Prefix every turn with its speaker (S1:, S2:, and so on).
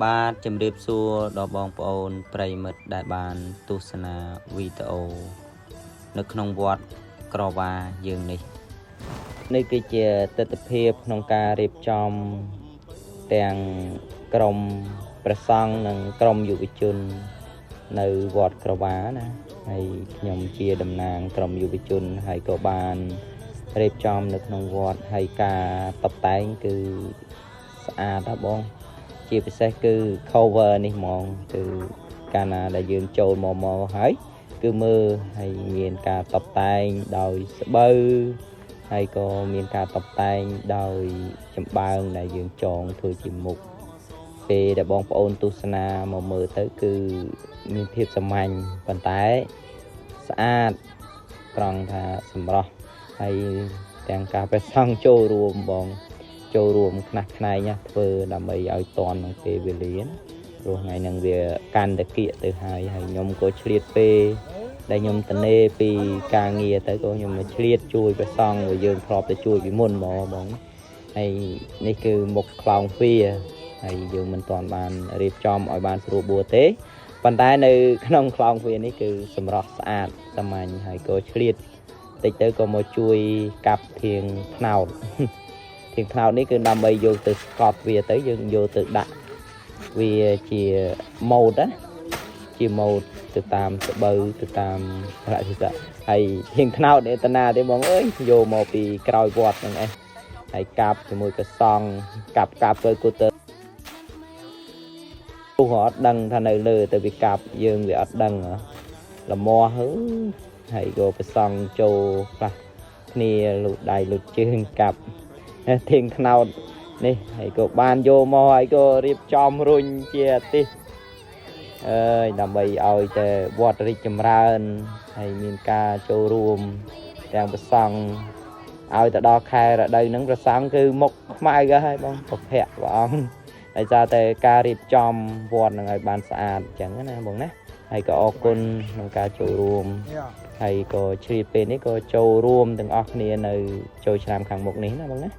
S1: បាទជំរាបសួរដល់បងប្អូនប្រិយមិត្តដែលបានទស្សនាវីដេអូនៅក្នុងវត្តក្រវ៉ាយើងនេះគឺជាទស្សនវិជ្ជាក្នុងការរៀបចំទាំងក្រុមព្រះសង្ឃនិងក្រុមយុវជននៅវត្តក្រវ៉ាណាហើយខ្ញុំជាតំណាងក្រុមយុវជនហើយក៏បានរៀបចំនៅក្នុងវត្តហើយការតុបតែងគឺស្អាតណាបងជាពិសេសគឺ cover នេះហ្មងគឺកាលណាដែលយើងចូលមកហើយគឺមើលហើយមានការតុបតែងដោយស្បូវហើយក៏មានការតុបតែងដោយចម្បើងដែលយើងចងធ្វើជាមុខពេលដែលបងប្អូនទស្សនាមកមើលទៅគឺមានភាពសាមញ្ញប៉ុន្តែស្អាតត្រង់ថាសម្រស់ហើយទាំងការព្រះសង្ឃចូលរួមបងចូលរួមខ្នះខ្នែងធ្វើដើម្បីឲ្យតន់នឹងពេលវេលាព្រោះថ្ងៃហ្នឹងវាកាន់តែគៀកទៅហើយខ្ញុំក៏ឆ្លៀតពេលដែលខ្ញុំតនេពីការងារទៅក៏ខ្ញុំមកឆ្លៀតជួយព្រះសង្ឃដែលយើងធ្លាប់តែជួយពីមុនមកបងហើយនេះគឺមុខខ្លោងទ្វារហើយយើងមិនទាន់បានរៀបចំឲ្យបានស្រួលបួទេប៉ុន្តែនៅក្នុងខ្លោងទ្វារនេះគឺសម្រស់ស្អាតសាមញ្ញហើយក៏ឆ្លៀតតិចទៅក៏មកជួយកាប់ធៀងថ្នោតធៀងថ្នោតនេះគឺដើម្បីយកទៅស្កប់វាទៅយើងយកទៅដាក់វាជាម៉ូតណាជាម៉ូតទៅតាមស្បូវទៅតាមប្រតិទិហើយធៀងថ្នោតនេះតាណាទេបងអើយយកមកពីក្រោយវត្តហ្នឹងឯងហើយកាប់ជាមួយកសង់កាប់ទៅគូទៅពូក៏អត់ដឹងថានៅលើទៅវាកាប់យើងវាអត់ដឹងលមាស់ហើយក៏ប្រសង់ចូលខ្លះគ្នាលូតដៃលូតជើងកាប់ធៀងថ្នោតនេះហើយក៏បានយកមកហើយក៏រៀបចំរុញជាអាទិសដើម្បីឲ្យតែវត្តរីកចម្រើនហើយមានការចូលរួមទាំងប្រសង់ឲ្យទៅដល់ខែរដូវហ្នឹងប្រសង់គឺមុខខ្មៅហើយបងប្រភ័ក្រព្រះអង្គហើយសារតែការរៀបចំវត្តហ្នឹងឲ្យបានស្អាតអញ្ចឹងណាបងណាហើយក៏អរគុណក្នុងការចូលរួមហើយក៏ជ្រាបពេលនេះក៏ចូលរួមទាំងអស់គ្នានៅចូលឆ្នាំខាងមុខនេះណាបងណា